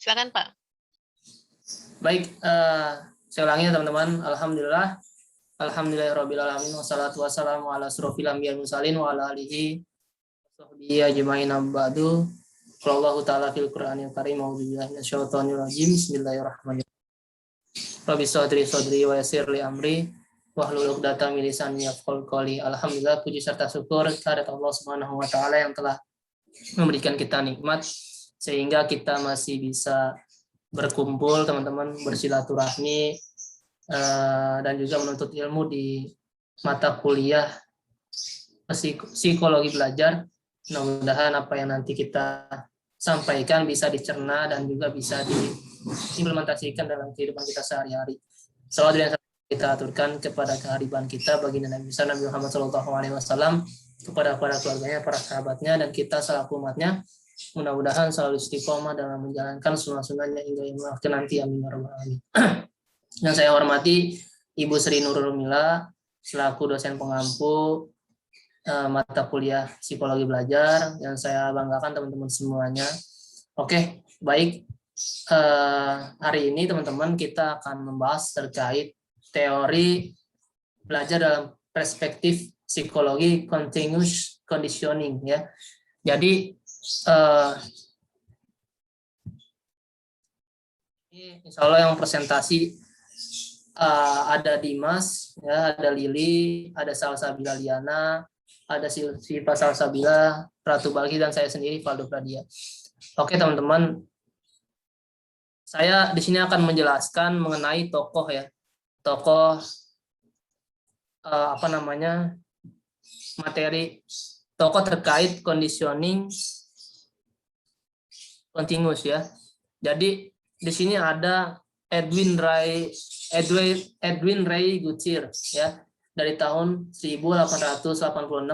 Silakan Pak. Baik, saya ulangi ya teman-teman. Alhamdulillahirrabbilalamin. Wassalatu wassalamu ala asrofil anbiya'i wal mursalin wa ala alihi washabbihi ajma'in ba'du. Qala ta'ala fil Qur'anil Karim, a'udzubillahi minasyaitonir rajim. Bismillahirrahmanirrahim. Rabbi sodri wa yassir li amri wahlul 'uqdatam min lisani yafqahu qawli. Alhamdulillah, puji serta syukur kehadirat Allah Subhanahu wa taala yang telah memberikan kita nikmat sehingga kita masih bisa berkumpul teman-teman, bersilaturahmi dan juga menuntut ilmu di mata kuliah psikologi belajar. Mudah-mudahan apa yang nanti kita sampaikan bisa dicerna dan juga bisa diimplementasikan dalam kehidupan kita sehari-hari. Salawat yang kita aturkan kepada kehadiran kita baginda Nabi Muhammad SAW, kepada para keluarganya, para sahabatnya, dan kita selaku umatnya. Mudah-mudahan selalu istiqomah dalam menjalankan sunnah-sunnahnya hingga yaumil akhir nanti. Amin ya rabbal alamin. Yang saya hormati Ibu Sri Nurul Mila selaku dosen pengampu mata kuliah psikologi belajar, yang saya banggakan teman-teman semuanya. Oke, baik. Hari ini teman-teman kita akan membahas terkait teori belajar dalam perspektif psikologi continuous conditioning ya. Jadi insya Allah yang presentasi ada Dimas, ya, ada Lili, ada Salsabila Liana, ada Siva Salsabila, Ratu Bagi, dan saya sendiri Valdo Pradia. Oke teman-teman, saya di sini akan menjelaskan mengenai tokoh ya, tokoh materi tokoh terkait conditioning continuous ya. Jadi di sini ada Edwin Ray Guthrie ya, dari tahun 1886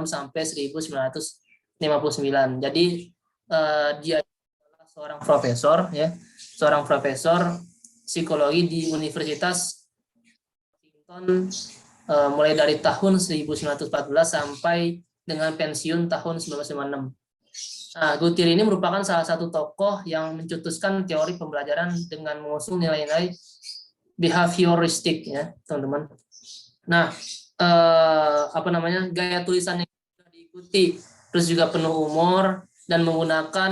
sampai 1959. Jadi dia adalah seorang profesor ya, seorang profesor psikologi di Universitas Washington mulai dari tahun 1914 sampai dengan pensiun tahun 1956. Nah, Guthrie ini merupakan salah satu tokoh yang mencetuskan teori pembelajaran dengan mengusung nilai-nilai behavioristik ya, teman-teman. Nah, gaya tulisannya diikuti, terus juga penuh humor dan menggunakan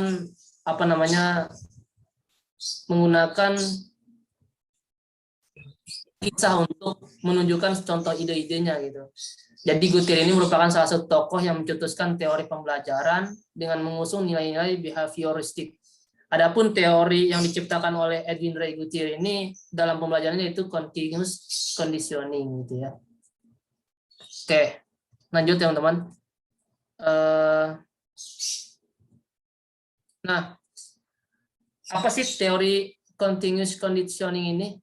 menggunakan kisah untuk menunjukkan contoh ide-idenya gitu. Jadi Guthrie ini merupakan salah satu tokoh yang mencetuskan teori pembelajaran dengan mengusung nilai-nilai behavioristik. Adapun teori yang diciptakan oleh Edwin Ray Guthrie ini dalam pembelajarannya itu continuous conditioning gitu ya. Oke, lanjut teman-teman. Nah, apa sih teori continuous conditioning ini?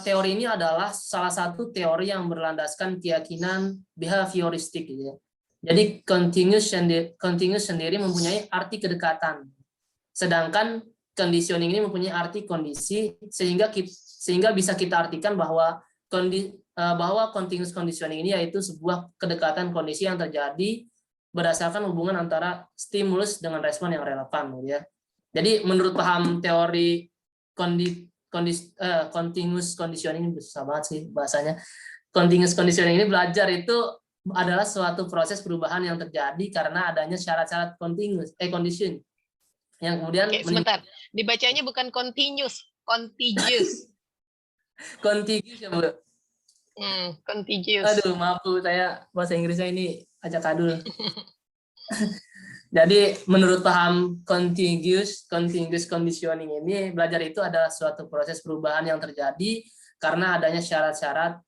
Teori ini adalah salah satu teori yang berlandaskan keyakinan behavioristik gitu ya. Jadi continuous sendiri mempunyai arti kedekatan, sedangkan conditioning ini mempunyai arti kondisi, sehingga bisa kita artikan bahwa continuous conditioning ini yaitu sebuah kedekatan kondisi yang terjadi berdasarkan hubungan antara stimulus dengan respon yang relevan gitu ya. Jadi menurut paham teori continuous conditioning, susah banget sih bahasanya. Continuous conditioning ini belajar itu adalah suatu proses perubahan yang terjadi karena adanya syarat-syarat condition yang kemudian sebentar, dibacanya bukan continuous, contagious. Contagious ya, Bu? Contagious. Aduh, maaf Bu, saya bahasa Inggrisnya ini acak adul. Jadi menurut paham continuous conditioning ini, belajar itu adalah suatu proses perubahan yang terjadi karena adanya syarat-syarat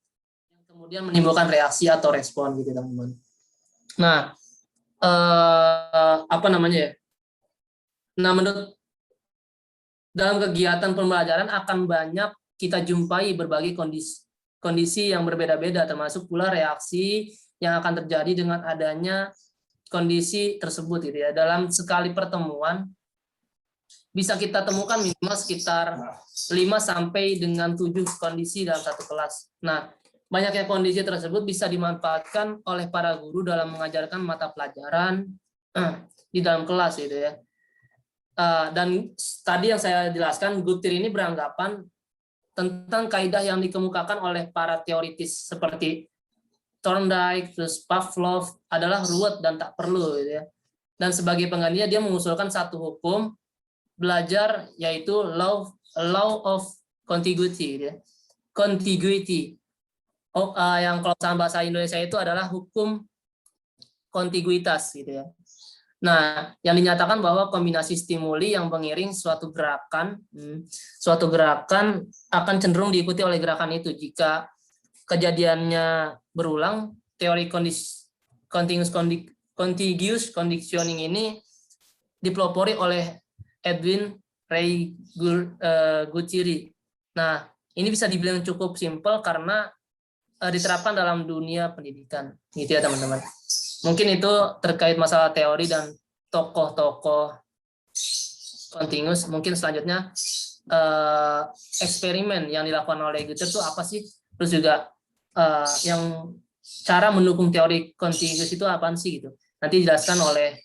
yang kemudian menimbulkan reaksi atau respon gitu teman-teman. Nah, menurut dalam kegiatan pembelajaran akan banyak kita jumpai berbagai kondisi yang berbeda-beda, termasuk pula reaksi yang akan terjadi dengan adanya kondisi tersebut gitu ya. Dalam sekali pertemuan bisa kita temukan minimal sekitar 5 sampai dengan 7 kondisi dalam satu kelas. Nah, banyaknya kondisi tersebut bisa dimanfaatkan oleh para guru dalam mengajarkan mata pelajaran di dalam kelas gitu ya. dan tadi yang saya jelaskan, Guthrie ini beranggapan tentang kaidah yang dikemukakan oleh para teoritis seperti Thorndike, terus Pavlov adalah ruwet dan tak perlu, gitu ya. Dan sebagai penggantinya dia mengusulkan satu hukum belajar, yaitu law of contiguity, gitu ya. Contiguity. Yang kalau dalam bahasa Indonesia itu adalah hukum kontiguitas, gitu ya. Nah, yang dinyatakan bahwa kombinasi stimuli yang mengiring suatu gerakan akan cenderung diikuti oleh gerakan itu. Jika kejadiannya berulang, teori contiguous conditioning ini dipelopori oleh Edwin Ray Guthrie. Nah, ini bisa dibilang cukup simpel karena diterapkan dalam dunia pendidikan, gitu ya teman-teman. Mungkin itu terkait masalah teori dan tokoh-tokoh continuous. Mungkin selanjutnya eksperimen yang dilakukan oleh Guthrie itu apa sih? Terus juga yang cara mendukung teori continuous itu apa sih gitu? Nanti dijelaskan oleh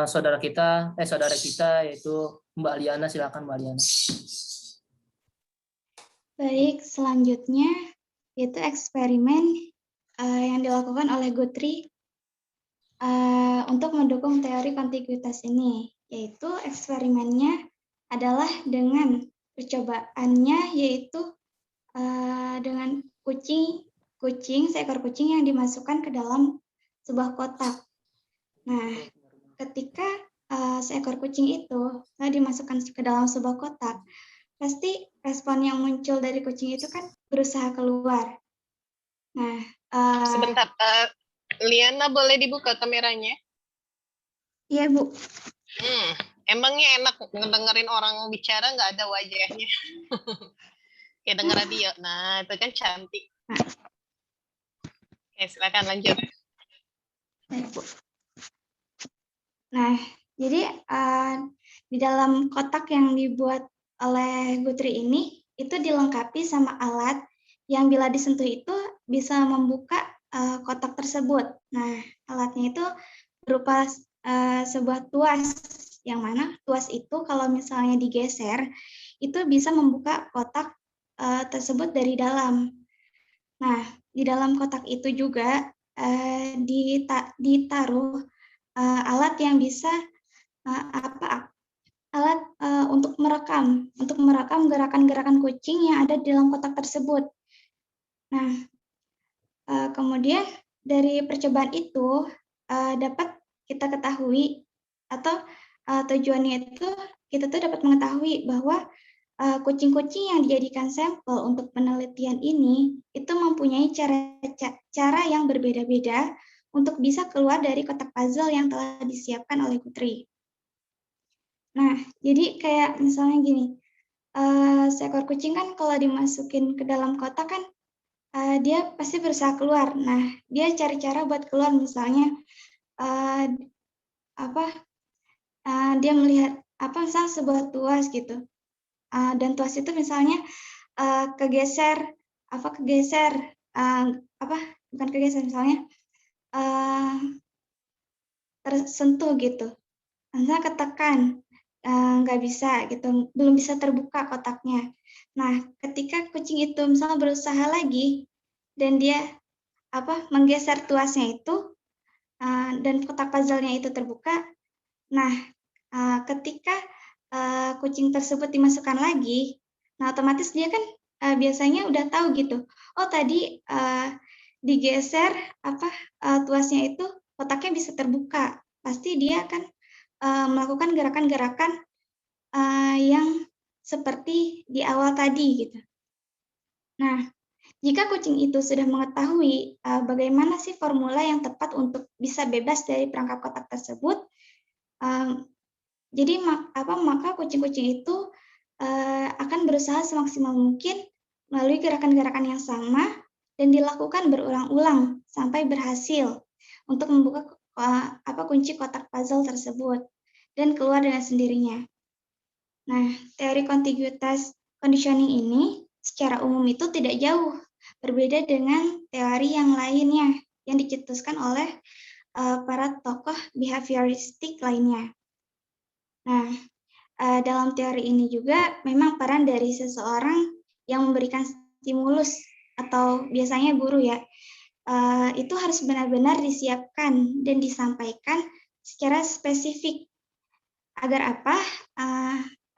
saudara kita yaitu Mbak Liana. Silakan Mbak Liana. Baik, selanjutnya yaitu eksperimen yang dilakukan oleh Guthrie untuk mendukung teori kontiguitas ini, yaitu eksperimennya adalah dengan percobaannya yaitu dengan seekor kucing yang dimasukkan ke dalam sebuah kotak. Nah, ketika seekor kucing itu dimasukkan ke dalam sebuah kotak, pasti respon yang muncul dari kucing itu kan berusaha keluar. Nah, Sebentar, Liana boleh dibuka kameranya? Iya, Bu. Emangnya enak ngedengerin orang bicara nggak ada wajahnya? Kayak denger radio. Nah, itu kan cantik. Oke, silakan lanjut. Baik, Bu. Nah, jadi di dalam kotak yang dibuat oleh Guthrie ini, itu dilengkapi sama alat yang bila disentuh itu bisa membuka kotak tersebut. Nah, alatnya itu berupa sebuah tuas, yang mana tuas itu kalau misalnya digeser, itu bisa membuka kotak tersebut dari dalam. Nah, di dalam kotak itu juga ditaruh alat yang bisa alat untuk merekam gerakan-gerakan kucing yang ada di dalam kotak tersebut. Nah, kemudian dari percobaan itu dapat kita ketahui atau tujuannya itu kita tuh dapat mengetahui bahwa kucing-kucing yang dijadikan sampel untuk penelitian ini itu mempunyai cara yang berbeda-beda untuk bisa keluar dari kotak puzzle yang telah disiapkan oleh Guthrie. Nah, jadi kayak misalnya gini, seekor kucing kan kalau dimasukin ke dalam kotak kan dia pasti berusaha keluar. Nah, dia cari cara buat keluar, misalnya dia melihat misalnya sebuah tuas gitu, dan tuas itu misalnya misalnya tersentuh gitu, misalnya ketekan, nggak bisa gitu, belum bisa terbuka kotaknya. Nah, ketika kucing itu misalnya berusaha lagi dan dia menggeser tuasnya itu dan kotak puzzle-nya itu terbuka. Nah, ketika kucing tersebut dimasukkan lagi, nah otomatis dia kan biasanya udah tahu gitu. Oh, tadi digeser tuasnya itu kotaknya bisa terbuka. Pasti dia akan melakukan gerakan-gerakan yang seperti di awal tadi gitu. Nah, jika kucing itu sudah mengetahui bagaimana sih formula yang tepat untuk bisa bebas dari perangkap kotak tersebut, jadi maka kucing-kucing itu akan berusaha semaksimal mungkin melalui gerakan-gerakan yang sama dan dilakukan berulang-ulang sampai berhasil untuk membuka kunci kotak puzzle tersebut dan keluar dengan sendirinya. Nah, teori contiguous conditioning ini secara umum itu tidak jauh berbeda dengan teori yang lainnya yang dicetuskan oleh para tokoh behavioristik lainnya. Nah, dalam teori ini juga memang peran dari seseorang yang memberikan stimulus atau biasanya guru ya, itu harus benar-benar disiapkan dan disampaikan secara spesifik. Agar apa?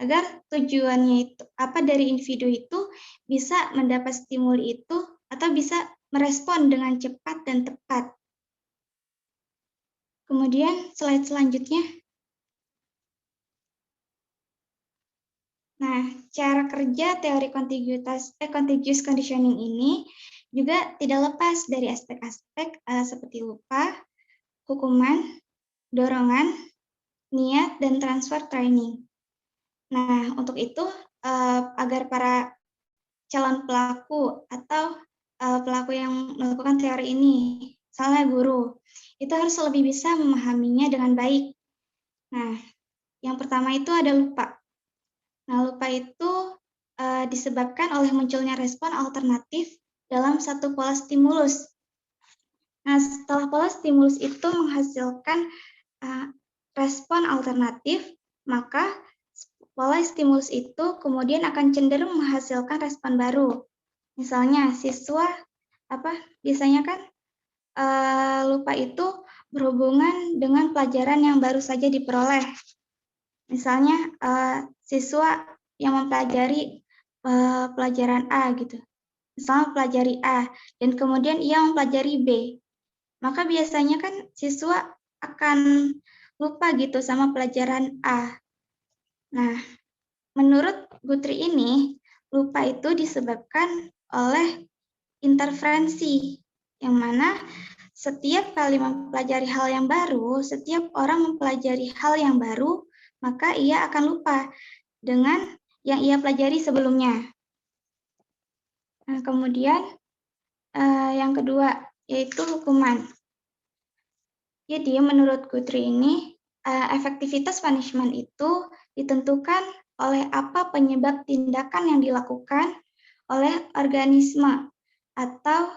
Agar tujuannya itu dari individu itu bisa mendapat stimuli itu atau bisa merespon dengan cepat dan tepat. Kemudian slide selanjutnya. Nah, cara kerja teori contiguous conditioning ini juga tidak lepas dari aspek-aspek seperti lupa, hukuman, dorongan, niat, dan transfer training. Nah, untuk itu, agar para calon pelaku atau pelaku yang melakukan teori ini, misalnya guru, itu harus lebih bisa memahaminya dengan baik. Nah, yang pertama itu ada lupa. Nah, lupa itu disebabkan oleh munculnya respon alternatif dalam satu pola stimulus. Nah, setelah pola stimulus itu menghasilkan respon alternatif, maka pola stimulus itu kemudian akan cenderung menghasilkan respon baru. Misalnya, siswa biasanya kan lupa itu berhubungan dengan pelajaran yang baru saja diperoleh. Misalnya siswa yang mempelajari pelajaran A gitu, misalnya mempelajari A dan kemudian ia mempelajari B, maka biasanya kan siswa akan lupa gitu sama pelajaran A. Nah, menurut Guthrie ini lupa itu disebabkan oleh interferensi, yang mana setiap kali mempelajari hal yang baru, setiap orang mempelajari hal yang baru, maka ia akan lupa dengan yang ia pelajari sebelumnya. Nah, kemudian yang kedua yaitu hukuman. Jadi menurut Guthrie ini efektivitas punishment itu ditentukan oleh apa penyebab tindakan yang dilakukan oleh organisme atau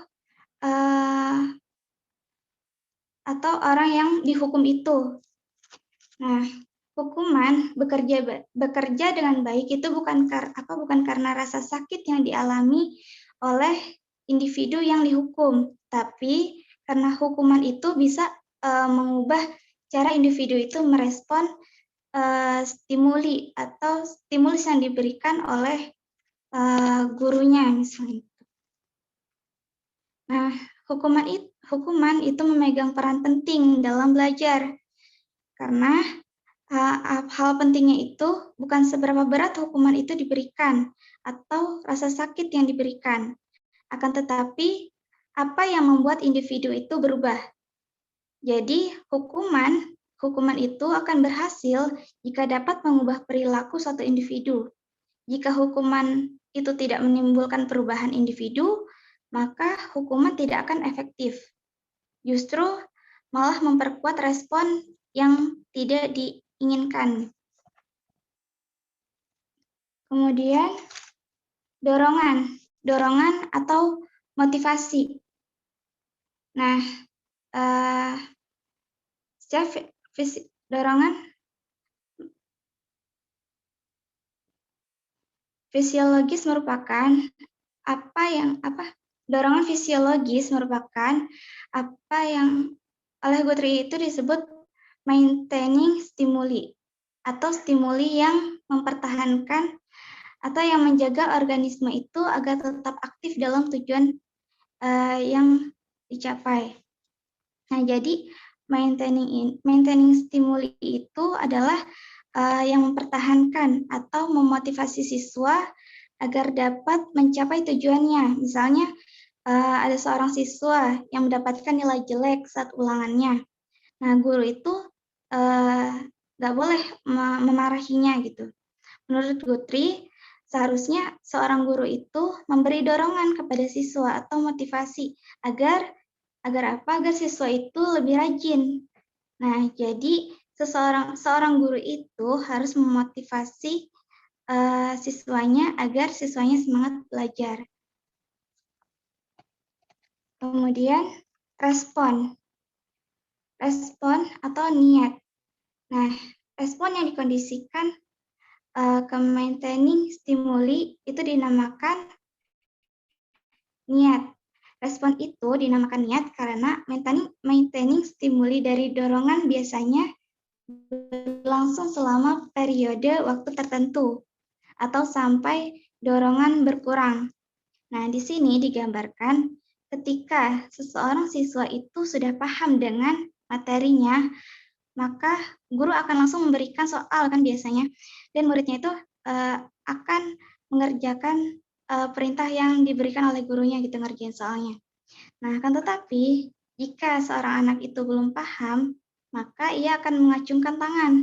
orang yang dihukum itu. Nah, hukuman bekerja dengan baik itu bukan karena rasa sakit yang dialami oleh individu yang dihukum, tapi karena hukuman itu bisa mengubah cara individu itu merespon stimuli atau stimulus yang diberikan oleh gurunya misalnya. Nah, hukuman itu memegang peran penting dalam belajar karena hal pentingnya itu bukan seberapa berat hukuman itu diberikan atau rasa sakit yang diberikan, akan tetapi apa yang membuat individu itu berubah. Jadi hukuman itu akan berhasil jika dapat mengubah perilaku suatu individu. Jika hukuman itu tidak menimbulkan perubahan individu, maka hukuman tidak akan efektif. Justru malah memperkuat respon yang tidak diinginkan. Kemudian dorongan atau motivasi. Nah, secara dorongan fisiologis merupakan dorongan fisiologis merupakan apa yang oleh Guthrie itu disebut maintaining stimuli atau stimuli yang mempertahankan atau yang menjaga organisme itu agar tetap aktif dalam tujuan yang dicapai. Nah, jadi maintaining stimuli itu adalah yang mempertahankan atau memotivasi siswa agar dapat mencapai tujuannya. Misalnya ada seorang siswa yang mendapatkan nilai jelek saat ulangannya. Nah, guru itu nggak boleh memarahinya gitu. Menurut Guthrie, seharusnya seorang guru itu memberi dorongan kepada siswa atau motivasi agar siswa itu lebih rajin. Nah, jadi seorang guru itu harus memotivasi siswanya agar siswanya semangat belajar. Kemudian respon atau niat. Nah, respon yang dikondisikan ke maintaining stimuli itu dinamakan niat. Respon itu dinamakan niat karena maintaining stimuli dari dorongan biasanya berlangsung selama periode waktu tertentu atau sampai dorongan berkurang. Nah, di sini digambarkan ketika seseorang siswa itu sudah paham dengan materinya, maka guru akan langsung memberikan soal kan biasanya, dan muridnya itu akan mengerjakan perintah yang diberikan oleh gurunya gitu, ngerjain soalnya. Nah, akan tetapi jika seorang anak itu belum paham, maka ia akan mengacungkan tangan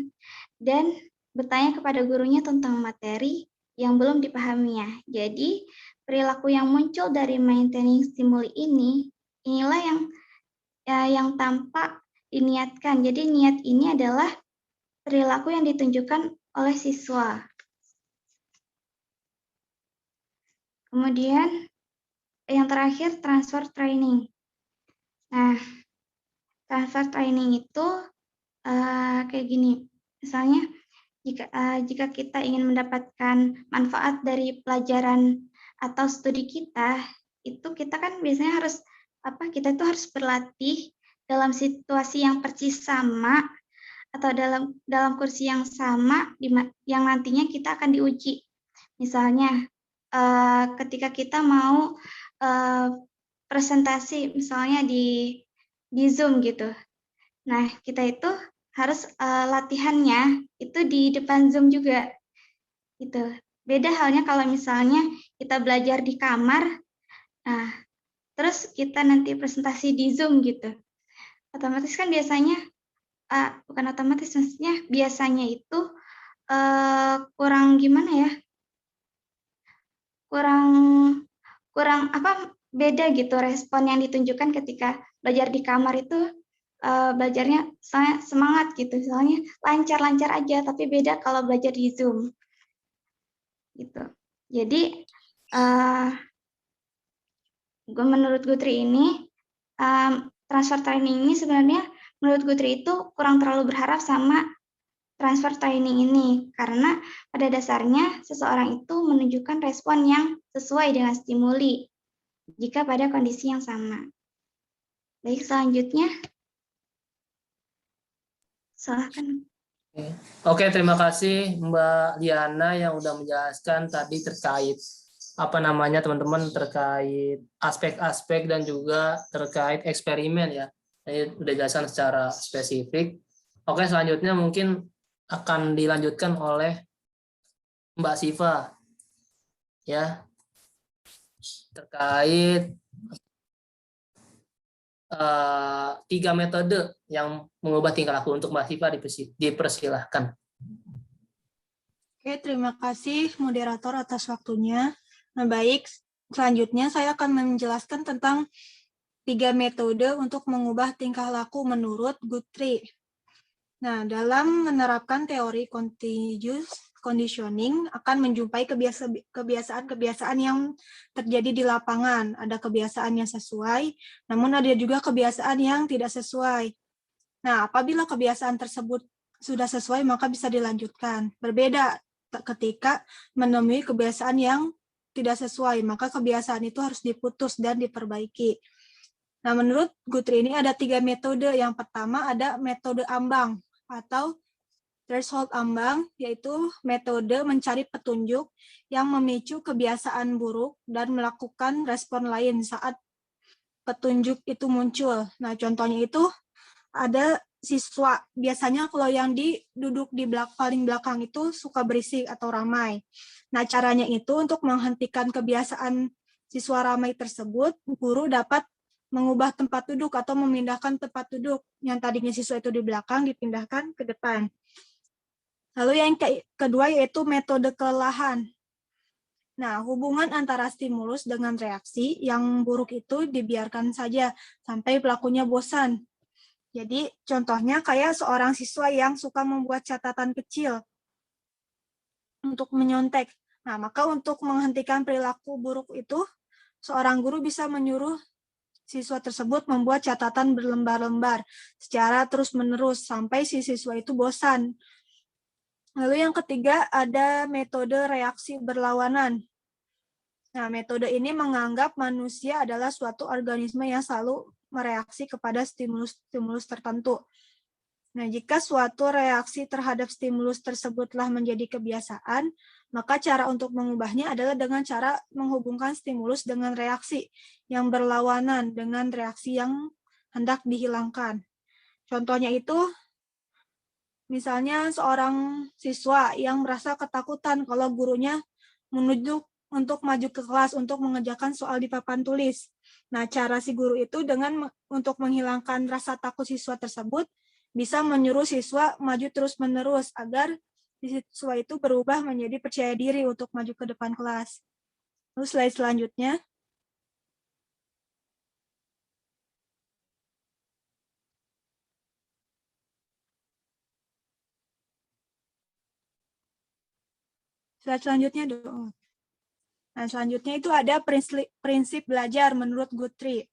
dan bertanya kepada gurunya tentang materi yang belum dipahaminya. Jadi, perilaku yang muncul dari maintaining stimuli inilah yang tampak diniatkan. Jadi, niat ini adalah perilaku yang ditunjukkan oleh siswa. Kemudian, yang terakhir, transfer training. Nah, transfer training itu kayak gini. Misalnya, jika kita ingin mendapatkan manfaat dari pelajaran atau studi kita, itu kita kan biasanya kita itu harus berlatih dalam situasi yang persis sama atau dalam kursi yang sama yang nantinya kita akan diuji. Misalnya ketika kita mau presentasi misalnya di Zoom gitu. Nah, kita itu harus latihannya itu di depan Zoom juga. Gitu. Beda halnya kalau misalnya kita belajar di kamar, nah, terus kita nanti presentasi di Zoom gitu. Otomatis kan biasanya, bukan otomatis, maksudnya biasanya itu kurang gimana ya, kurang beda gitu respon yang ditunjukkan ketika belajar di kamar itu. Belajarnya semangat gitu, soalnya lancar-lancar aja, tapi beda kalau belajar di Zoom gitu. Jadi menurut Gutri ini transfer training ini sebenarnya menurut Gutri itu kurang terlalu berharap sama transfer training ini, karena pada dasarnya seseorang itu menunjukkan respon yang sesuai dengan stimuli jika pada kondisi yang sama. Baik, selanjutnya. Silahkan. Oke, terima kasih Mbak Liana yang udah menjelaskan tadi terkait teman-teman terkait aspek-aspek dan juga terkait eksperimen ya. Ini udah jelaskan secara spesifik. Oke, selanjutnya mungkin akan dilanjutkan oleh Mbak Siva ya terkait 3 metode yang mengubah tingkah laku. Untuk Mbak Siva dipersilahkan. Oke, terima kasih moderator atas waktunya. Nah, baik, selanjutnya saya akan menjelaskan tentang 3 metode untuk mengubah tingkah laku menurut Guthrie. Nah, dalam menerapkan teori continuous conditioning akan menjumpai kebiasaan-kebiasaan yang terjadi di lapangan. Ada kebiasaan yang sesuai, namun ada juga kebiasaan yang tidak sesuai. Nah, apabila kebiasaan tersebut sudah sesuai, maka bisa dilanjutkan. Berbeda ketika menemui kebiasaan yang tidak sesuai, maka kebiasaan itu harus diputus dan diperbaiki. Nah, menurut Guthrie ini ada 3 metode. Yang pertama ada metode ambang atau threshold ambang, yaitu metode mencari petunjuk yang memicu kebiasaan buruk dan melakukan respon lain saat petunjuk itu muncul. Nah, contohnya itu ada siswa, biasanya kalau yang duduk di paling belakang itu suka berisik atau ramai. Nah, caranya itu untuk menghentikan kebiasaan siswa ramai tersebut, guru dapat mengubah tempat duduk atau memindahkan tempat duduk yang tadinya siswa itu di belakang dipindahkan ke depan. Lalu yang kedua yaitu metode kelelahan. Nah, hubungan antara stimulus dengan reaksi yang buruk itu dibiarkan saja sampai pelakunya bosan. Jadi contohnya kayak seorang siswa yang suka membuat catatan kecil untuk menyontek. Nah, maka untuk menghentikan perilaku buruk itu, seorang guru bisa menyuruh siswa tersebut membuat catatan berlembar-lembar secara terus-menerus sampai si siswa itu bosan. Lalu yang ketiga ada metode reaksi berlawanan. Nah, metode ini menganggap manusia adalah suatu organisme yang selalu mereaksi kepada stimulus-stimulus tertentu. Nah, jika suatu reaksi terhadap stimulus tersebut telah menjadi kebiasaan, maka cara untuk mengubahnya adalah dengan cara menghubungkan stimulus dengan reaksi yang berlawanan dengan reaksi yang hendak dihilangkan. Contohnya itu, misalnya seorang siswa yang merasa ketakutan kalau gurunya menuju untuk maju ke kelas untuk mengerjakan soal di papan tulis. Nah, cara si guru itu untuk menghilangkan rasa takut siswa tersebut, bisa menyuruh siswa maju terus-menerus agar siswa itu berubah menjadi percaya diri untuk maju ke depan kelas. Lalu slide selanjutnya. Slide selanjutnya dong. Nah, selanjutnya itu ada prinsip belajar menurut Guthrie.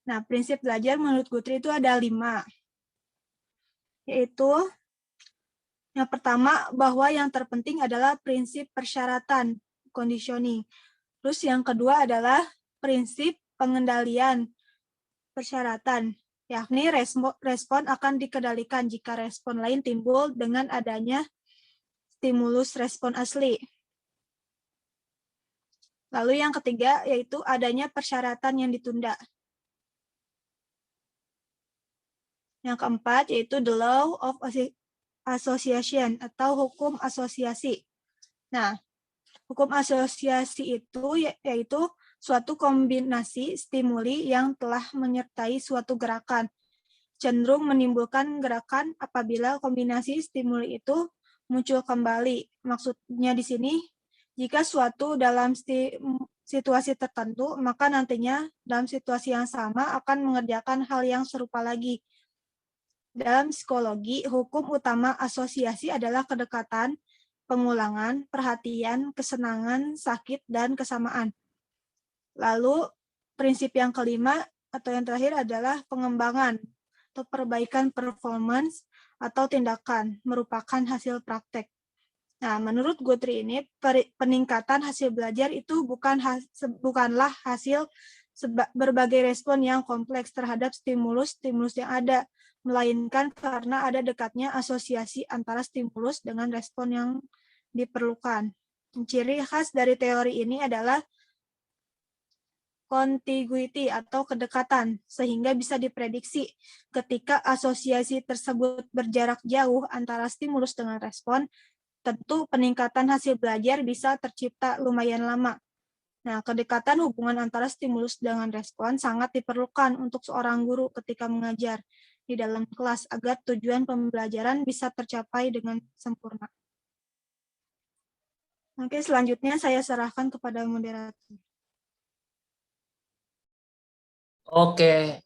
Nah, prinsip belajar menurut Guthrie itu ada 5. Yaitu, yang pertama, bahwa yang terpenting adalah prinsip persyaratan, conditioning. Terus yang kedua adalah prinsip pengendalian persyaratan, yakni respon akan dikendalikan jika respon lain timbul dengan adanya stimulus respon asli. Lalu yang ketiga yaitu adanya persyaratan yang ditunda. Yang keempat yaitu the law of association atau hukum asosiasi. Nah, hukum asosiasi itu yaitu suatu kombinasi stimuli yang telah menyertai suatu gerakan. Cenderung menimbulkan gerakan apabila kombinasi stimuli itu muncul kembali. Maksudnya di sini, jika suatu dalam situasi tertentu, maka nantinya dalam situasi yang sama akan mengerjakan hal yang serupa lagi. Dalam psikologi, hukum utama asosiasi adalah kedekatan, pengulangan, perhatian, kesenangan, sakit, dan kesamaan. Lalu, prinsip yang kelima atau yang terakhir adalah pengembangan atau perbaikan performance atau tindakan merupakan hasil praktek. Nah, menurut Guthrie ini, peningkatan hasil belajar itu bukanlah hasil berbagai respon yang kompleks terhadap stimulus-stimulus yang ada, melainkan karena ada dekatnya asosiasi antara stimulus dengan respon yang diperlukan. Ciri khas dari teori ini adalah contiguity atau kedekatan, sehingga bisa diprediksi ketika asosiasi tersebut berjarak jauh antara stimulus dengan respon, tentu peningkatan hasil belajar bisa tercipta lumayan lama. Nah, kedekatan hubungan antara stimulus dengan respon sangat diperlukan untuk seorang guru ketika mengajar di dalam kelas agar tujuan pembelajaran bisa tercapai dengan sempurna. Oke, selanjutnya saya serahkan kepada moderator. Oke.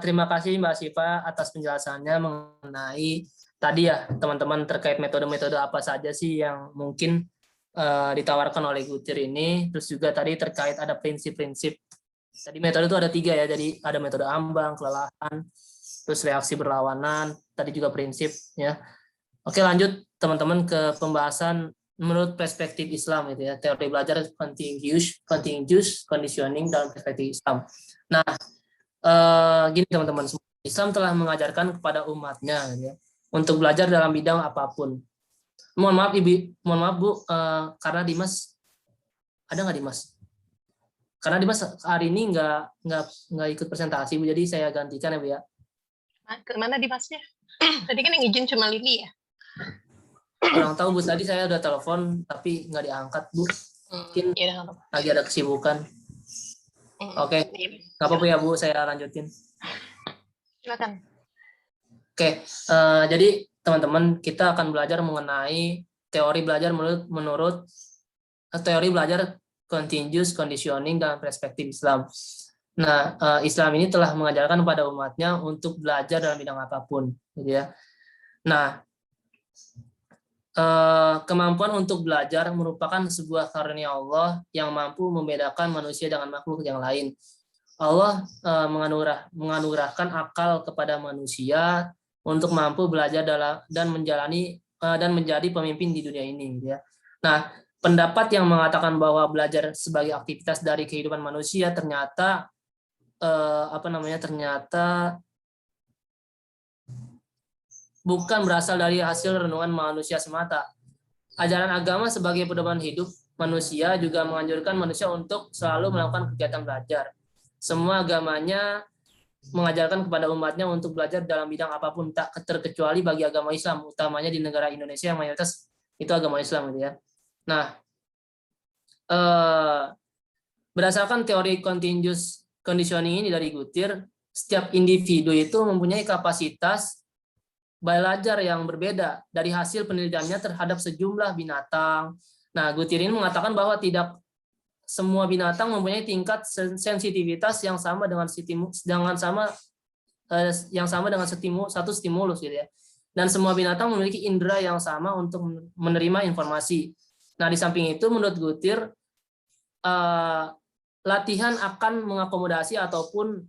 Terima kasih Mbak Syifa atas penjelasannya mengenai tadi ya teman-teman terkait metode-metode apa saja sih yang mungkin ditawarkan oleh Guthrie ini. Terus juga tadi terkait ada prinsip-prinsip. Tadi metode itu ada 3 ya, jadi ada metode ambang, kelelahan, terus reaksi berlawanan, tadi juga prinsip ya. Oke, lanjut teman-teman ke pembahasan menurut perspektif Islam itu ya, teori belajar continuous conditioning dalam perspektif Islam. Nah, gini teman-teman, Islam telah mengajarkan kepada umatnya ya, untuk belajar dalam bidang apapun. Mohon maaf Bu, karena Dimas ada nggak Dimas? Karena Dimas hari ini nggak ikut presentasi Bu, jadi saya gantikan ya Bu ya. Kemana Dimasnya? Tadi kan yang izin cuma Lili ya? Kurang tahu Bu, tadi saya udah telepon tapi nggak diangkat Bu. Mungkin lagi ada kesibukan. Oke, nggak apa-apa ya Bu, saya lanjutin. Silakan. Oke, jadi teman-teman kita akan belajar mengenai teori belajar menurut teori belajar continuous conditioning dalam perspektif Islam. Nah, Islam ini telah mengajarkan kepada umatnya untuk belajar dalam bidang apapun, gitu ya. Nah, kemampuan untuk belajar merupakan sebuah karunia Allah yang mampu membedakan manusia dengan makhluk yang lain. Allah menganugerahkan akal kepada manusia untuk mampu belajar dan menjalani dan menjadi pemimpin di dunia ini, gitu ya. Nah, pendapat yang mengatakan bahwa belajar sebagai aktivitas dari kehidupan manusia ternyata ternyata bukan berasal dari hasil renungan manusia semata. Ajaran agama sebagai pedoman hidup manusia juga menganjurkan manusia untuk selalu melakukan kegiatan belajar. Semua agamanya mengajarkan kepada umatnya untuk belajar dalam bidang apapun, tak terkecuali bagi agama Islam, utamanya di negara Indonesia yang mayoritas itu agama Islam, gitu ya. Nah, berdasarkan teori continuous conditioning ini dari Guthrie, setiap individu itu mempunyai kapasitas belajar yang berbeda dari hasil penelitiannya terhadap sejumlah binatang. Nah, Guthrie ini mengatakan bahwa tidak semua binatang mempunyai tingkat sensitivitas yang sama dengan satu stimulus, gitu ya. Dan semua binatang memiliki indera yang sama untuk menerima informasi. Nah, di samping itu menurut Guthrie, latihan akan mengakomodasi ataupun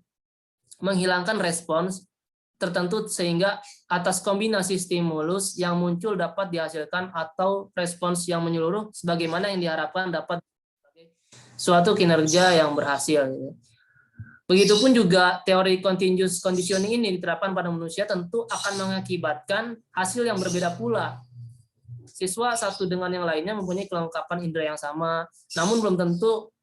menghilangkan respons tertentu sehingga atas kombinasi stimulus yang muncul dapat dihasilkan atau respons yang menyeluruh sebagaimana yang diharapkan dapat suatu kinerja yang berhasil. Begitupun juga teori continuous conditioning ini diterapkan pada manusia tentu akan mengakibatkan hasil yang berbeda pula. Siswa satu dengan yang lainnya mempunyai kelengkapan indera yang sama, namun belum tentu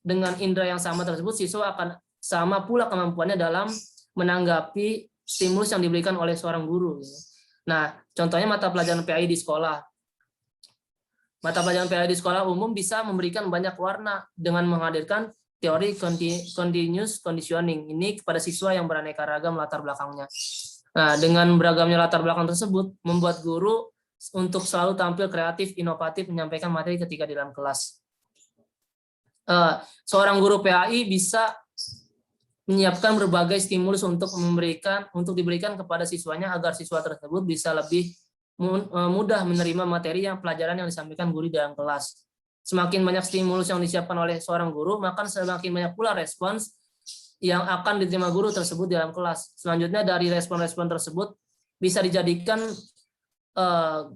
dengan indera yang sama tersebut siswa akan sama pula kemampuannya dalam menanggapi stimulus yang diberikan oleh seorang guru. Nah, contohnya mata pelajaran PAI di sekolah. Mata pelajaran PAI di sekolah umum bisa memberikan banyak warna dengan menghadirkan teori continuous conditioning ini kepada siswa yang beraneka ragam latar belakangnya. Nah, dengan beragamnya latar belakang tersebut membuat guru untuk selalu tampil kreatif, inovatif menyampaikan materi ketika di dalam kelas. Seorang guru PAI bisa menyiapkan berbagai stimulus untuk diberikan kepada siswanya agar siswa tersebut bisa lebih mudah menerima materi pelajaran yang disampaikan guru di dalam kelas. Semakin banyak stimulus yang disiapkan oleh seorang guru, maka semakin banyak pula respons yang akan diterima guru tersebut di dalam kelas. Selanjutnya dari respon-respon tersebut bisa dijadikan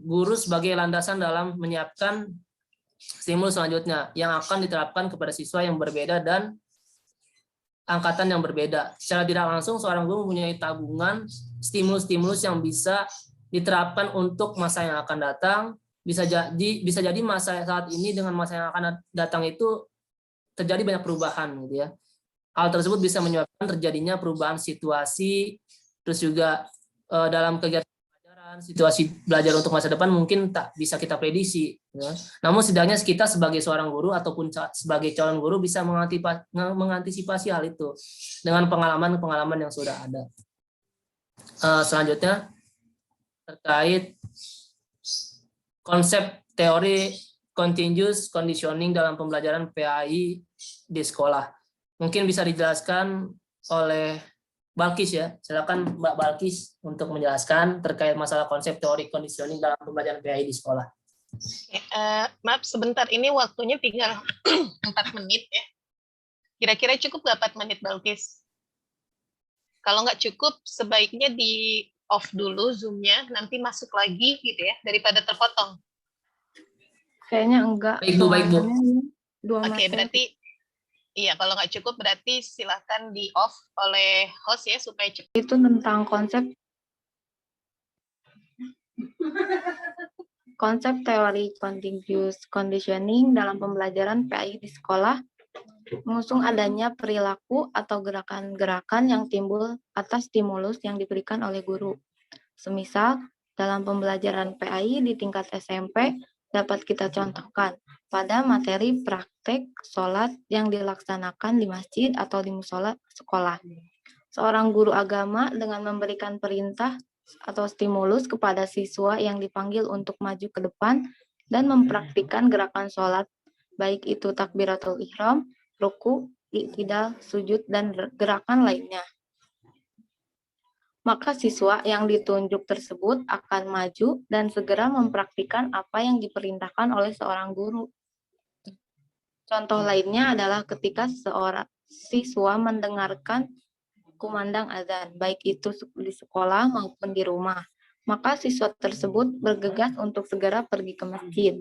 guru sebagai landasan dalam menyiapkan stimulus selanjutnya yang akan diterapkan kepada siswa yang berbeda dan angkatan yang berbeda. Secara tidak langsung seorang guru mempunyai tabungan stimulus-stimulus yang bisa diterapkan untuk masa yang akan datang. Bisa jadi masa saat ini dengan masa yang akan datang itu terjadi banyak perubahan, gitu ya. Hal tersebut bisa menyebabkan terjadinya perubahan situasi, terus juga dalam kegiatan pelajaran, situasi belajar untuk masa depan mungkin tak bisa kita prediksi, ya. Namun setidaknya kita sebagai seorang guru ataupun sebagai calon guru bisa mengantisipasi hal itu dengan pengalaman-pengalaman yang sudah ada. Selanjutnya terkait konsep teori continuous conditioning dalam pembelajaran PAI di sekolah. Mungkin bisa dijelaskan oleh Balkis, ya. Silakan Mbak Balkis untuk menjelaskan terkait masalah konsep teori conditioning dalam pembelajaran PAI di sekolah. Maaf sebentar, ini waktunya tinggal 4 menit ya. Kira-kira cukup nggak 4 menit, Balkis? Kalau nggak cukup, sebaiknya di off dulu Zoom-nya, nanti masuk lagi gitu ya, daripada terpotong. Kayaknya enggak. Baik Bu. Oke, berarti iya, kalau nggak cukup berarti silakan di off oleh host ya supaya cepat. Itu tentang konsep teori continuous conditioning dalam pembelajaran PAI di sekolah, mengusung adanya perilaku atau gerakan-gerakan yang timbul atas stimulus yang diberikan oleh guru. Semisal, dalam pembelajaran PAI di tingkat SMP, dapat kita contohkan pada materi praktek sholat yang dilaksanakan di masjid atau di musola sekolah. Seorang guru agama dengan memberikan perintah atau stimulus kepada siswa yang dipanggil untuk maju ke depan dan mempraktikkan gerakan sholat, baik itu takbiratul ihram, ruku, i'tidal, sujud, dan gerakan lainnya. Maka siswa yang ditunjuk tersebut akan maju dan segera mempraktikkan apa yang diperintahkan oleh seorang guru. Contoh lainnya adalah ketika seorang siswa mendengarkan kumandang azan, baik itu di sekolah maupun di rumah. maka siswa tersebut bergegas untuk segera pergi ke masjid.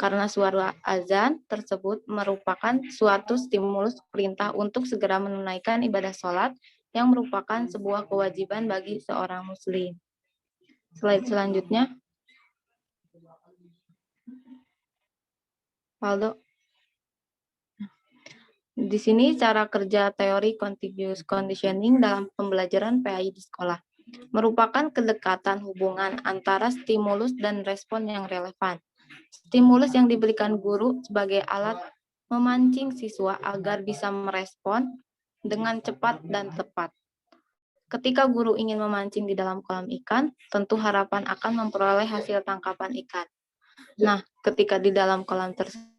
Karena suara azan tersebut merupakan suatu stimulus perintah untuk segera menunaikan ibadah sholat yang merupakan sebuah kewajiban bagi seorang muslim. Slide selanjutnya. Waldo. Di sini cara kerja teori continuous conditioning dalam pembelajaran PAI di sekolah. Merupakan kedekatan hubungan antara stimulus dan respon yang relevan. Stimulus yang diberikan guru sebagai alat memancing siswa agar bisa merespon dengan cepat dan tepat. Ketika guru ingin memancing di dalam kolam ikan, tentu harapan akan memperoleh hasil tangkapan ikan. Nah, ketika di dalam kolam tersebut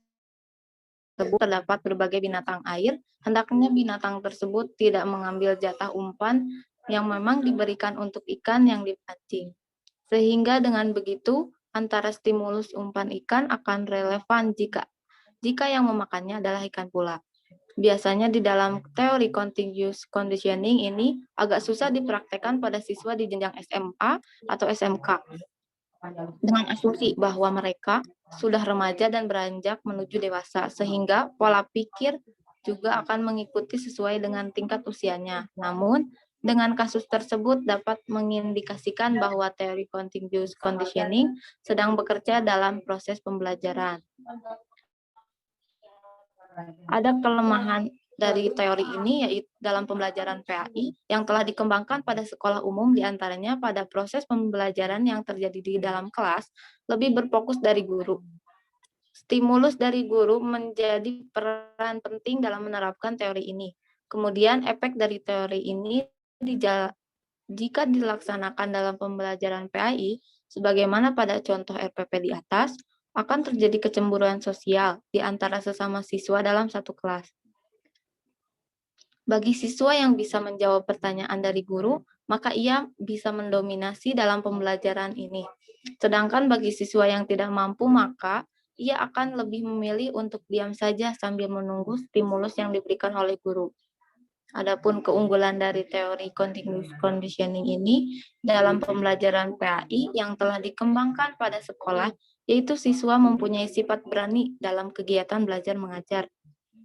terdapat berbagai binatang air, hendaknya binatang tersebut tidak mengambil jatah umpan yang memang diberikan untuk ikan yang dipancing. Sehingga dengan begitu, antara stimulus umpan ikan akan relevan jika yang memakannya adalah ikan pula. Biasanya di dalam teori continuous conditioning ini agak susah dipraktekkan pada siswa di jenjang SMA atau SMK. Dengan asumsi bahwa mereka sudah remaja dan beranjak menuju dewasa, sehingga pola pikir juga akan mengikuti sesuai dengan tingkat usianya. Namun, dengan kasus tersebut dapat mengindikasikan bahwa teori continuous conditioning sedang bekerja dalam proses pembelajaran. Ada kelemahan dari teori ini yaitu dalam pembelajaran PAI yang telah dikembangkan pada sekolah umum, diantaranya pada proses pembelajaran yang terjadi di dalam kelas lebih berfokus dari guru. Stimulus dari guru menjadi peran penting dalam menerapkan teori ini. Kemudian efek dari teori ini jika dilaksanakan dalam pembelajaran PAI, sebagaimana pada contoh RPP di atas, akan terjadi kecemburuan sosial di antara sesama siswa dalam satu kelas. Bagi siswa yang bisa menjawab pertanyaan dari guru, maka ia bisa mendominasi dalam pembelajaran ini. Sedangkan bagi siswa yang tidak mampu, maka ia akan lebih memilih untuk diam saja sambil menunggu stimulus yang diberikan oleh guru. Adapun keunggulan dari teori continuous conditioning ini dalam pembelajaran PAI yang telah dikembangkan pada sekolah, yaitu siswa mempunyai sifat berani dalam kegiatan belajar mengajar.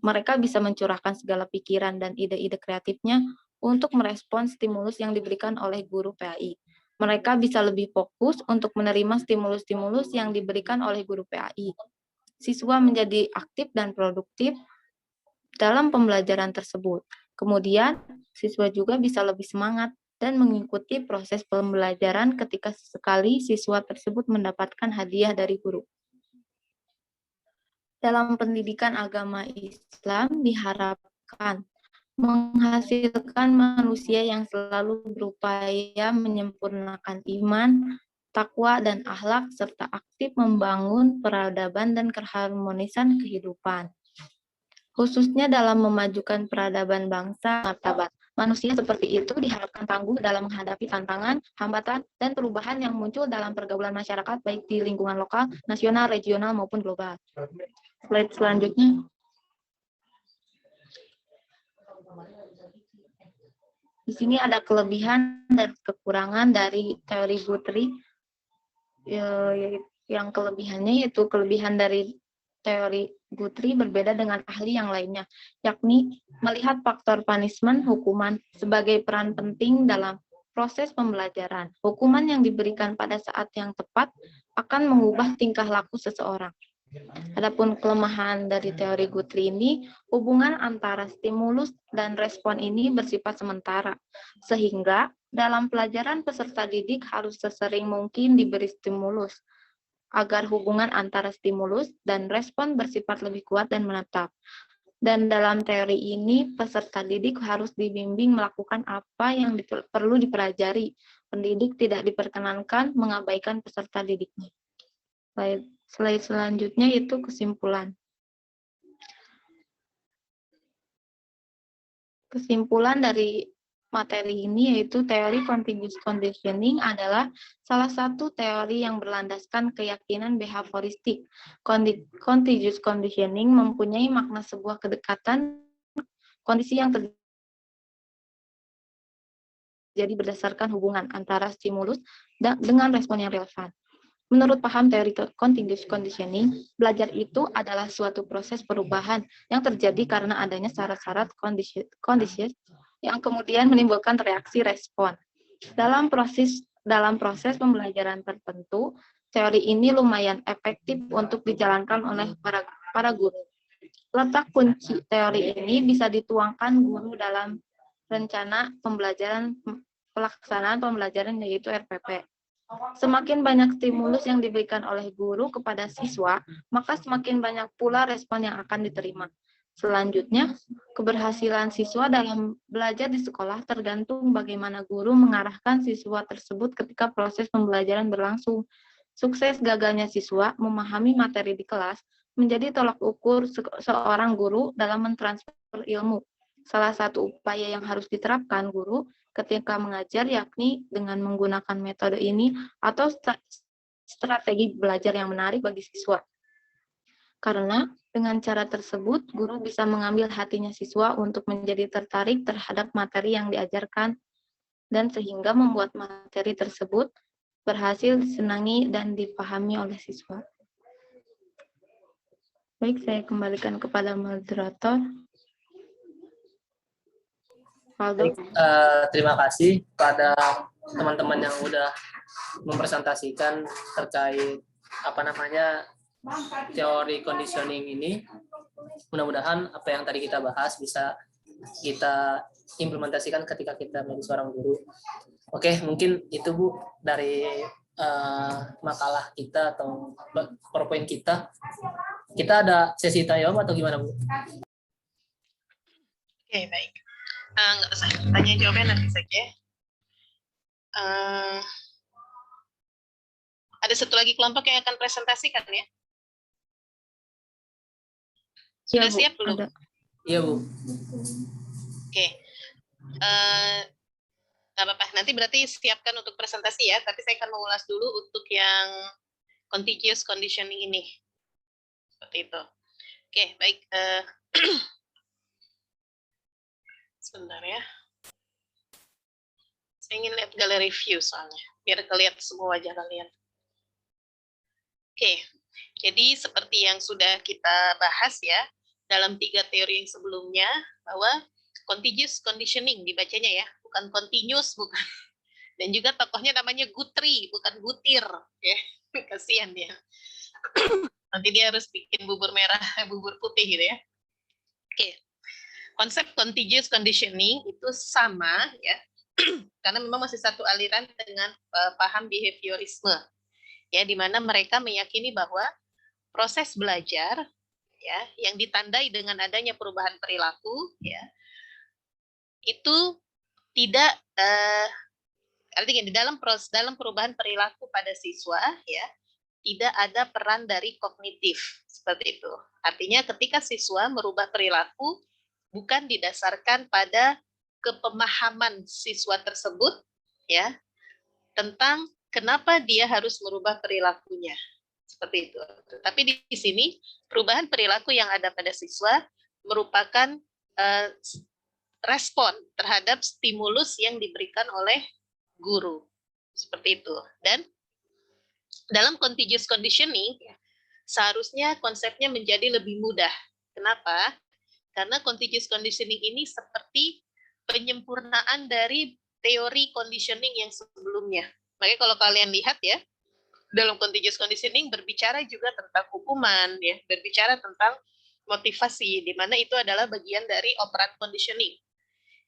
Mereka bisa mencurahkan segala pikiran dan ide-ide kreatifnya untuk merespons stimulus yang diberikan oleh guru PAI. Mereka bisa lebih fokus untuk menerima stimulus-stimulus yang diberikan oleh guru PAI. Siswa menjadi aktif dan produktif dalam pembelajaran tersebut. Kemudian, siswa juga bisa lebih semangat dan mengikuti proses pembelajaran ketika sesekali siswa tersebut mendapatkan hadiah dari guru. Dalam pendidikan agama Islam diharapkan menghasilkan manusia yang selalu berupaya menyempurnakan iman, takwa, dan akhlak, serta aktif membangun peradaban dan keharmonisan kehidupan. Khususnya dalam memajukan peradaban bangsa martabat. Manusia seperti itu diharapkan tangguh dalam menghadapi tantangan, hambatan, dan perubahan yang muncul dalam pergaulan masyarakat baik di lingkungan lokal, nasional, regional, maupun global. Slide selanjutnya. Di sini ada kelebihan dan kekurangan dari teori Guthrie. Yang kelebihannya yaitu kelebihan dari teori Guthrie berbeda dengan ahli yang lainnya, yakni melihat faktor punishment, hukuman, sebagai peran penting dalam proses pembelajaran. Hukuman yang diberikan pada saat yang tepat akan mengubah tingkah laku seseorang. Adapun kelemahan dari teori Guthrie ini, hubungan antara stimulus dan respon ini bersifat sementara, sehingga dalam pelajaran peserta didik harus sesering mungkin diberi stimulus, agar hubungan antara stimulus dan respon bersifat lebih kuat dan menetap. Dan dalam teori ini, peserta didik harus dibimbing melakukan apa yang perlu dipelajari. Pendidik tidak diperkenankan mengabaikan peserta didiknya. Slide selanjutnya itu kesimpulan. Kesimpulan dari materi ini yaitu teori continuous conditioning adalah salah satu teori yang berlandaskan keyakinan behavioristik. Continuous conditioning mempunyai makna sebuah kedekatan kondisi yang terjadi terjadi berdasarkan hubungan antara stimulus dengan respon yang relevan. Menurut paham teori continuous conditioning, belajar itu adalah suatu proses perubahan yang terjadi karena adanya syarat-syarat kondisi yang kemudian menimbulkan reaksi respon. Dalam proses pembelajaran tertentu, teori ini lumayan efektif untuk dijalankan oleh para guru. Letak kunci teori ini bisa dituangkan guru dalam rencana pelaksanaan pembelajaran yaitu RPP. Semakin banyak stimulus yang diberikan oleh guru kepada siswa, maka semakin banyak pula respon yang akan diterima. Selanjutnya, keberhasilan siswa dalam belajar di sekolah tergantung bagaimana guru mengarahkan siswa tersebut ketika proses pembelajaran berlangsung. Sukses gagalnya siswa memahami materi di kelas menjadi tolak ukur seorang guru dalam mentransfer ilmu. Salah satu upaya yang harus diterapkan guru ketika mengajar yakni dengan menggunakan metode ini atau strategi belajar yang menarik bagi siswa. Karena dengan cara tersebut, guru bisa mengambil hatinya siswa untuk menjadi tertarik terhadap materi yang diajarkan dan sehingga membuat materi tersebut berhasil disenangi dan dipahami oleh siswa. Baik, saya kembalikan kepada moderator. Baik, terima kasih pada teman-teman yang sudah mempresentasikan terkait teori conditioning ini. Mudah-mudahan apa yang tadi kita bahas bisa kita implementasikan ketika kita menjadi seorang guru. Oke, mungkin itu Bu dari makalah kita atau PowerPoint kita. Kita ada sesi tanya jawab atau gimana Bu? Oke, baik. Nggak usah tanya jawabnya nanti saja. Ada satu lagi kelompok yang akan presentasikan ya? Sudah siap belum? Iya Bu. Oke. Nggak apa-apa. Nanti berarti siapkan untuk presentasi ya. Tapi saya akan mengulas dulu untuk yang continuous conditioning ini. Seperti itu. Oke, baik. Sebentar ya. Saya ingin lihat galeri view soalnya, biar kelihatan semua wajah kalian. Oke, jadi seperti yang sudah kita bahas ya, dalam 3 teori yang sebelumnya, bahwa continuous conditioning dibacanya ya, bukan continuous, bukan. Dan juga tokohnya namanya Guthrie, bukan Gutir. Ya, kasihan dia. Nanti dia harus bikin bubur merah, bubur putih gitu ya. Oke. Konsep continuous conditioning itu sama ya, karena memang masih satu aliran dengan paham behaviorisme, ya, di mana mereka meyakini bahwa proses belajar, ya, yang ditandai dengan adanya perubahan perilaku, ya, itu tidak artinya dalam perubahan perilaku pada siswa, ya, tidak ada peran dari kognitif seperti itu. Artinya ketika siswa merubah perilaku bukan didasarkan pada kepemahaman siswa tersebut ya tentang kenapa dia harus merubah perilakunya. Seperti itu. Tapi di sini perubahan perilaku yang ada pada siswa merupakan respon terhadap stimulus yang diberikan oleh guru. Seperti itu. Dan dalam continuous conditioning seharusnya konsepnya menjadi lebih mudah. Kenapa? Karena continuous conditioning ini seperti penyempurnaan dari teori conditioning yang sebelumnya. Makanya kalau kalian lihat ya, dalam continuous conditioning berbicara juga tentang hukuman, ya, berbicara tentang motivasi, di mana itu adalah bagian dari operant conditioning.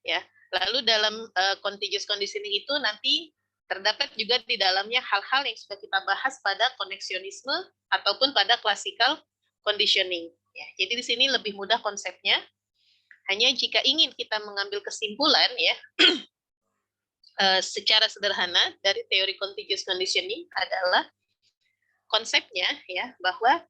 Ya, lalu dalam continuous conditioning itu nanti terdapat juga di dalamnya hal-hal yang sudah kita bahas pada koneksionisme ataupun pada classical conditioning. Ya, jadi di sini lebih mudah konsepnya. Hanya jika ingin kita mengambil kesimpulan ya secara sederhana dari teori continuous conditioning adalah konsepnya ya bahwa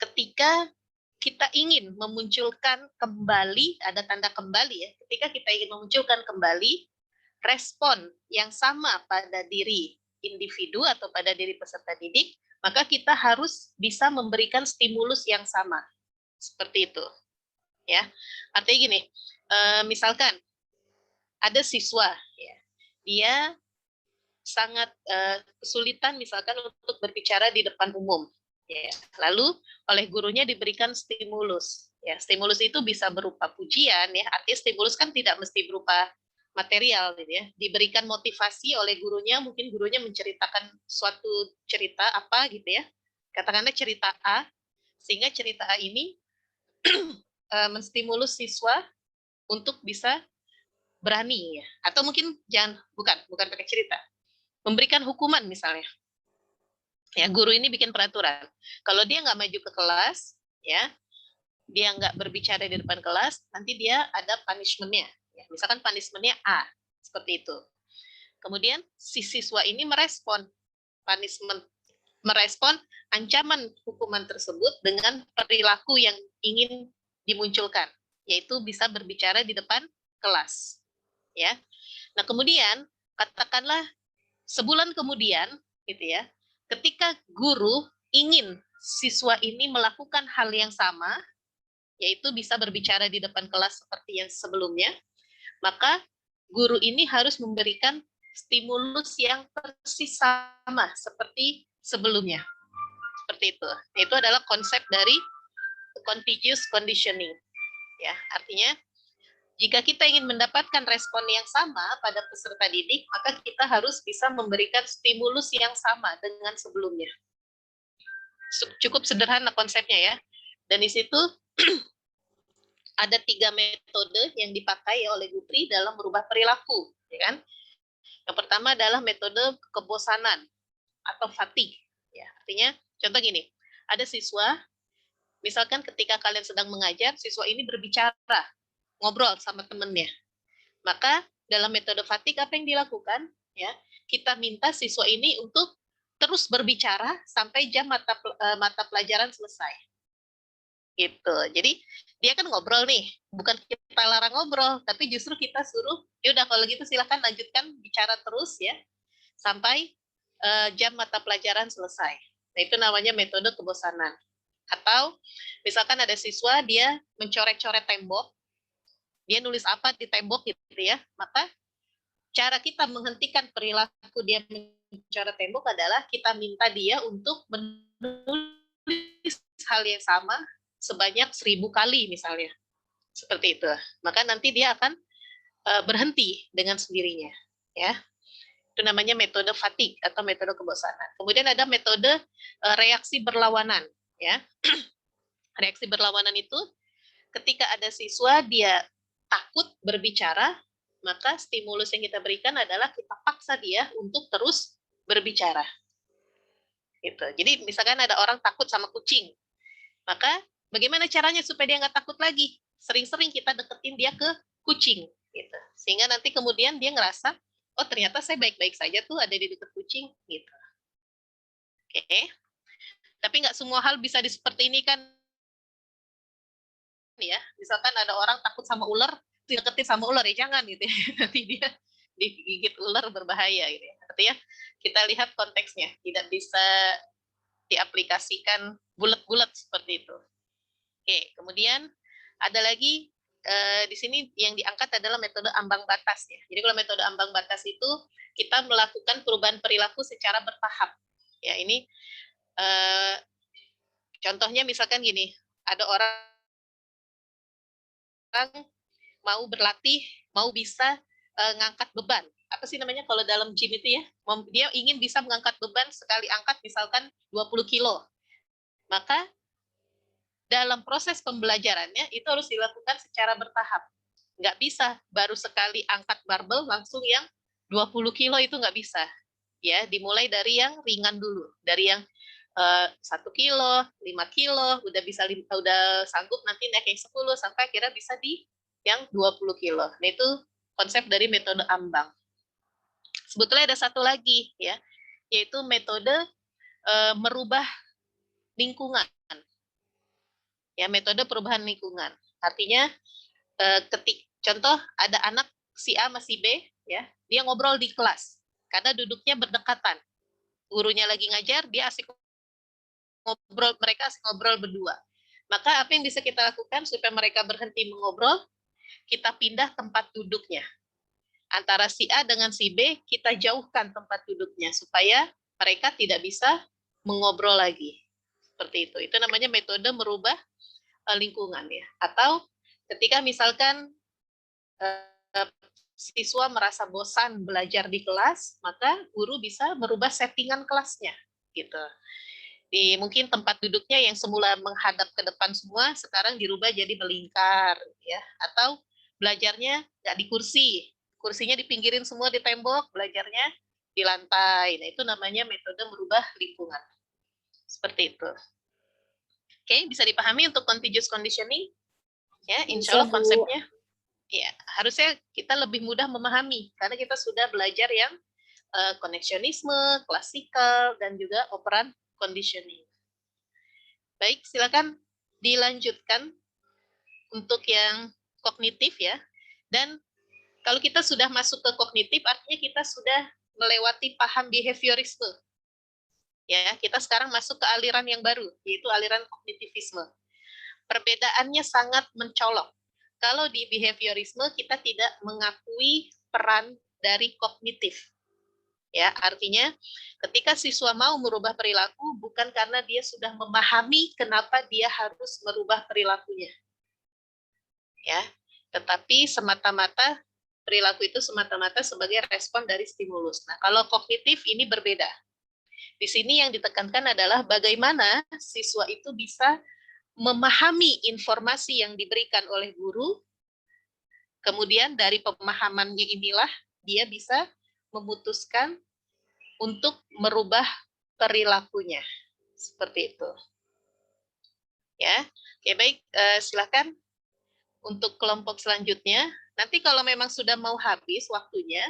ketika kita ingin memunculkan kembali, ada tanda kembali ya, ketika kita ingin memunculkan kembali respon yang sama pada diri individu atau pada diri peserta didik, maka kita harus bisa memberikan stimulus yang sama. Seperti itu. Ya. Artinya gini, misalkan ada siswa ya, dia sangat kesulitan misalkan untuk berbicara di depan umum. Ya. Lalu oleh gurunya diberikan stimulus. Ya, stimulus itu bisa berupa pujian, ya. Artinya stimulus kan tidak mesti berupa material, gitu ya. Diberikan motivasi oleh gurunya, mungkin gurunya menceritakan suatu cerita apa, gitu ya. Katakanlah cerita A, sehingga cerita A ini menstimulus siswa untuk bisa berani, ya. Atau mungkin bukan pakai cerita. Memberikan hukuman misalnya, ya guru ini bikin peraturan. Kalau dia nggak maju ke kelas, ya dia nggak berbicara di depan kelas, nanti dia ada punishment-nya. Ya, misalkan punishment-nya A, seperti itu. Kemudian si siswa ini merespon ancaman hukuman tersebut dengan perilaku yang ingin dimunculkan, yaitu bisa berbicara di depan kelas. Ya, nah kemudian katakanlah sebulan kemudian, gitu ya, ketika guru ingin siswa ini melakukan hal yang sama, yaitu bisa berbicara di depan kelas seperti yang sebelumnya, maka guru ini harus memberikan stimulus yang persis sama seperti sebelumnya. Seperti itu. Itu adalah konsep dari continuous conditioning. Ya, artinya jika kita ingin mendapatkan respon yang sama pada peserta didik, maka kita harus bisa memberikan stimulus yang sama dengan sebelumnya. Cukup sederhana konsepnya, ya. Dan di situ ada 3 metode yang dipakai oleh Guthrie dalam merubah perilaku, ya kan? Yang pertama adalah metode kebosanan atau fatigue. Ya, artinya, contoh gini, ada siswa, misalkan ketika kalian sedang mengajar, siswa ini berbicara, ngobrol sama temennya. Maka dalam metode fatigue apa yang dilakukan? Ya, kita minta siswa ini untuk terus berbicara sampai jam mata pelajaran selesai. Gitu. Jadi dia kan ngobrol nih, bukan kita larang ngobrol, tapi justru kita suruh, ya udah kalau gitu silahkan lanjutkan bicara terus ya sampai jam mata pelajaran selesai. Nah itu namanya metode kebosanan. Atau misalkan ada siswa dia mencoret-coret tembok, dia nulis apa di tembok gitu ya, maka cara kita menghentikan perilaku dia mencoret tembok adalah kita minta dia untuk menulis hal yang sama sebanyak 1000 kali misalnya. Seperti itu. Maka nanti dia akan berhenti dengan sendirinya. Ya. Itu namanya metode fatigue atau metode kebosanan. Kemudian ada metode reaksi berlawanan. Ya. Reaksi berlawanan itu ketika ada siswa dia takut berbicara, maka stimulus yang kita berikan adalah kita paksa dia untuk terus berbicara. Gitu. Jadi misalkan ada orang takut sama kucing, maka bagaimana caranya supaya dia nggak takut lagi? Sering-sering kita deketin dia ke kucing, gitu. Sehingga nanti kemudian dia ngerasa, oh ternyata saya baik-baik saja tuh ada di dekat kucing, gitu. Oke. Tapi nggak semua hal bisa seperti ini kan? Ya, misalkan ada orang takut sama ular, deketin sama ular ya jangan gitu ya. Nanti dia digigit ular berbahaya gitu ya. Artinya kita lihat konteksnya, tidak bisa diaplikasikan bulat-bulat seperti itu. Oke, kemudian ada lagi di sini yang diangkat adalah metode ambang batas ya. Jadi kalau metode ambang batas itu kita melakukan perubahan perilaku secara bertahap. Ya, ini contohnya misalkan gini, ada orang mau berlatih, mau bisa ngangkat beban. Apa sih namanya kalau dalam gym itu ya? Dia ingin bisa mengangkat beban sekali angkat misalkan 20 kilo. Maka dalam proses pembelajarannya itu harus dilakukan secara bertahap. Nggak bisa baru sekali angkat barbel langsung yang 20 kilo itu nggak bisa. Ya, dimulai dari yang ringan dulu, dari yang 1 kilo, 5 kilo, udah sanggup nanti naik yang 10 sampai akhirnya bisa di yang 20 kilo. Nah, itu konsep dari metode ambang. Sebetulnya ada satu lagi ya, yaitu metode merubah lingkungan. Ya, metode perubahan lingkungan. Artinya contoh ada anak si A sama si B ya, dia ngobrol di kelas karena duduknya berdekatan. Gurunya lagi ngajar, dia asik ngobrol, mereka asik ngobrol berdua. Maka apa yang bisa kita lakukan supaya mereka berhenti mengobrol? Kita pindah tempat duduknya. antara si A dengan si B kita jauhkan tempat duduknya supaya mereka tidak bisa mengobrol lagi. Seperti itu. Itu namanya metode merubah lingkungan ya. Atau ketika misalkan siswa merasa bosan belajar di kelas, maka guru bisa merubah settingan kelasnya gitu. Di mungkin tempat duduknya yang semula menghadap ke depan semua sekarang dirubah jadi melingkar ya, atau belajarnya nggak di kursi, kursinya dipinggirin semua di tembok, belajarnya di lantai. Nah, itu namanya metode merubah lingkungan. Seperti itu. Oke, bisa dipahami untuk contiguous conditioning? Ya, insya Allah konsepnya ya harusnya kita lebih mudah memahami karena kita sudah belajar yang koneksionisme, klasikal, dan juga operan conditioning. Baik, silakan dilanjutkan untuk yang kognitif ya. Dan kalau kita sudah masuk ke kognitif, artinya kita sudah melewati paham behaviorisme. Ya, kita sekarang masuk ke aliran yang baru, yaitu aliran kognitivisme. Perbedaannya sangat mencolok. Kalau di behaviorisme kita tidak mengakui peran dari kognitif. Ya, artinya ketika siswa mau merubah perilaku bukan karena dia sudah memahami kenapa dia harus merubah perilakunya. Ya, tetapi semata-mata perilaku itu semata-mata sebagai respon dari stimulus. Nah, kalau kognitif ini berbeda. Di sini yang ditekankan adalah bagaimana siswa itu bisa memahami informasi yang diberikan oleh guru, kemudian dari pemahamannya inilah dia bisa memutuskan untuk merubah perilakunya. Seperti itu. Ya, oke baik, silakan untuk kelompok selanjutnya. Nanti kalau memang sudah mau habis waktunya,